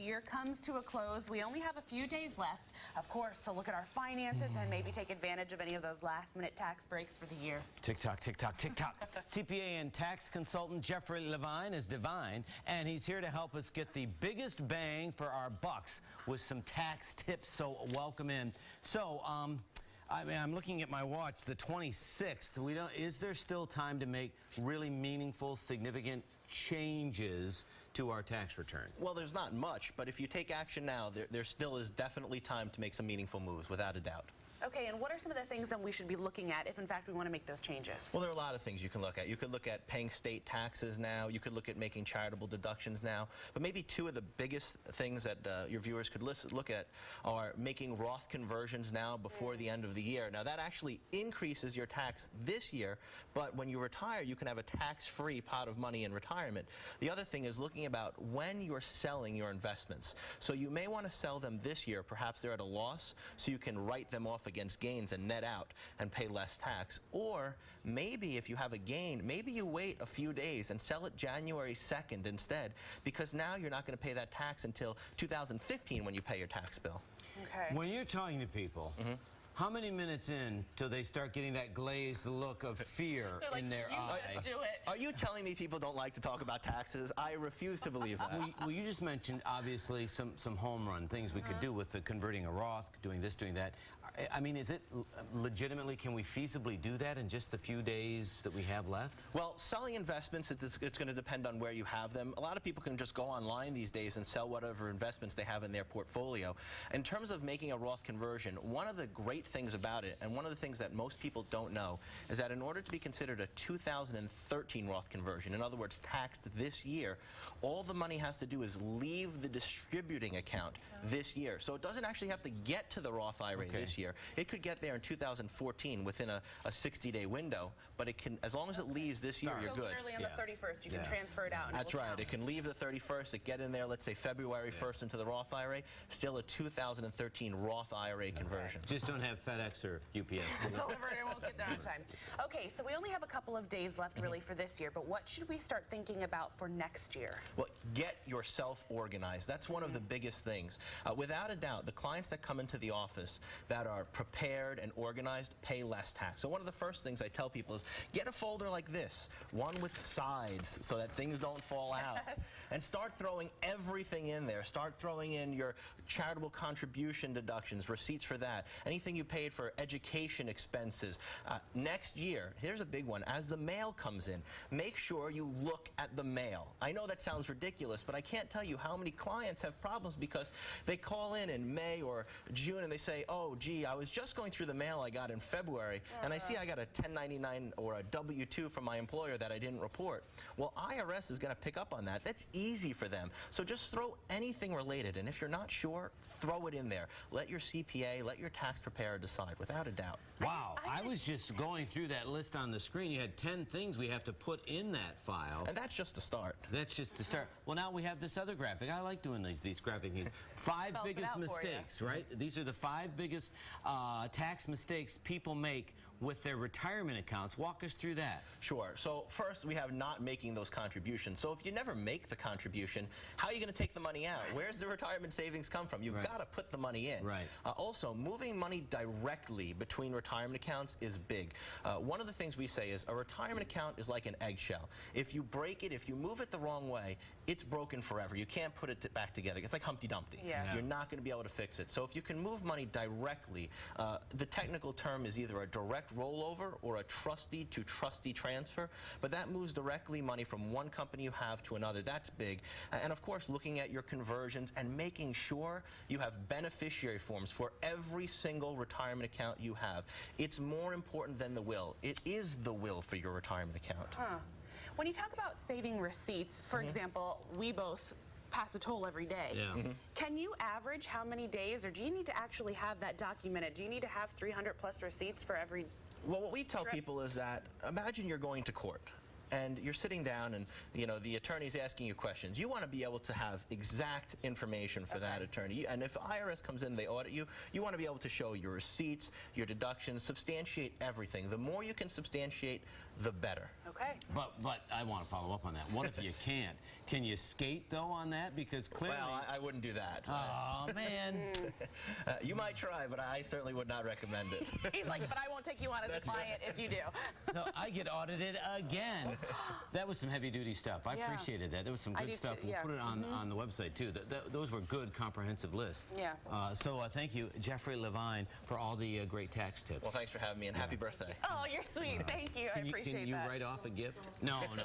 year comes to a close, we only have a few days left, of course, to look at our finances and maybe take advantage of any of those last-minute tax breaks for the year. Tick tock, tick tock, tick tock. CPA and tax consultant Jeffrey Levine is divine, and he's here to help us get the biggest bang for our bucks with some tax tips. So welcome in. So, I mean, I'm looking at my watch, the 26th. Is there still time to make really meaningful, significant changes to our tax return? Well, there's not much, but if you take action now, there still is definitely time to make some meaningful moves, without a doubt. Okay, and what are some of the things that we should be looking at if, in fact, we want to make those changes? Well, there are a lot of things you can look at. You could look at paying state taxes now. You could look at making charitable deductions now. But maybe two of the biggest things that your viewers could look at are making Roth conversions now before the end of the year. Now, that actually increases your tax this year, but when you retire, you can have a tax-free pot of money in retirement. The other thing is looking about when you're selling your investments. So you may want to sell them this year. Perhaps they're at a loss, so you can write them off against gains and net out and pay less tax. Or maybe if you have a gain, maybe you wait a few days and sell it January 2nd instead, because now you're not going to pay that tax until 2015 when you pay your tax bill. Okay. When you're talking to people, how many minutes in till they start getting that glazed look of fear in their eye? Just do it. Are you telling me people don't like to talk about taxes? I refuse to believe that. Well, you just mentioned, obviously, some home run things we could do with the converting a Roth, doing this, doing that. I mean, is it legitimately, can we feasibly do that in just the few days that we have left? Well, selling investments, it's going to depend on where you have them. A lot of people can just go online these days and sell whatever investments they have in their portfolio. In terms of making a Roth conversion, one of the great things about it, and one of the things that most people don't know, is that in order to be considered a 2013 Roth conversion, in other words, taxed this year, all the money has to do is leave the distributing account this year. So it doesn't actually have to get to the Roth IRA this year. It could get there in 2014 within a 60-day window, but it can, as long as it leaves this year, you're so good. literally on the 31st, you can transfer it out. And That's right. It can leave the 31st, it get in there, let's say February 1st into the Roth IRA, still a 2013 Roth IRA conversion. Just don't have FedEx or UPS. Delivery won't get there on time. Okay, so we only have a couple of days left really for this year, but what should we start thinking about for next year? Well, get yourself organized. That's one of the biggest things. Without a doubt, the clients that come into the office that are prepared and organized pay less tax. So one of the first things I tell people is get a folder like this, one with sides so that things don't fall out. And start throwing everything in there. Start throwing in your charitable contribution deductions, receipts for that, anything you paid for education expenses. Next year, here's a big one, as the mail comes in, make sure you look at the mail. I know that sounds ridiculous, but I can't tell you how many clients have problems because they call in May or June and they say, oh, gee, I was just going through the mail I got in February, and I see I got a 1099 or a W-2 from my employer that I didn't report. Well, IRS is going to pick up on that. That's easy for them. So just throw anything related, and if you're not sure, throw it in there. Let your CPA, let your tax preparer decide, without a doubt. Wow, I was just going through that list on the screen. You had 10 things we have to put in that file. And that's just a start. That's just a start. Well, now we have this other graphic. I like doing these graphic things. 5 biggest mistakes, right? These are the 5 biggest tax mistakes people make with their retirement accounts. Walk us through that. Sure. So first, we have not making those contributions. So if you never make the contribution, how are you going to take the money out? Where's the retirement savings come from? You've got to put the money in. Right. Also, moving money directly between retirement accounts is big. One of the things we say is a retirement account is like an eggshell. If you break it, if you move it the wrong way, it's broken forever. You can't put it back together. It's like Humpty Dumpty. You're not going to be able to fix it. So if you can move money directly, the technical term is either a direct rollover or a trustee to trustee transfer, but that moves directly money from one company you have to another. That's big. And of course, looking at your conversions and making sure you have beneficiary forms for every single retirement account you have. It's more important than the will. It is the will for your retirement account. When you talk about saving receipts, for example, we both pass a toll every day. Can you average how many days, or do you need to actually have that documented? Do you need to have 300 plus receipts for every Well, what we tell people is that, imagine you're going to court. and you're sitting down and, you know, the attorney's asking you questions. You want to be able to have exact information for that attorney. And if IRS comes in, they audit you, you want to be able to show your receipts, your deductions, substantiate everything. The more you can substantiate, the better. Okay. But I want to follow up on that. What if you can't? Can you skate, though, on that? Because clearly... Well, I wouldn't do that. Oh, man. You might try, but I certainly would not recommend it. He's like, but I won't take you on as a client if you do. No, I get audited again. That was some heavy-duty stuff. I appreciated that. There was some good stuff. We'll put it on the website, too. Those were good, comprehensive lists. Yeah. So thank you, Jeffrey Levine, for all the great tax tips. Well, thanks for having me, and happy birthday. Oh, you're sweet. Thank you. I appreciate that. Can you write off a gift? No, no.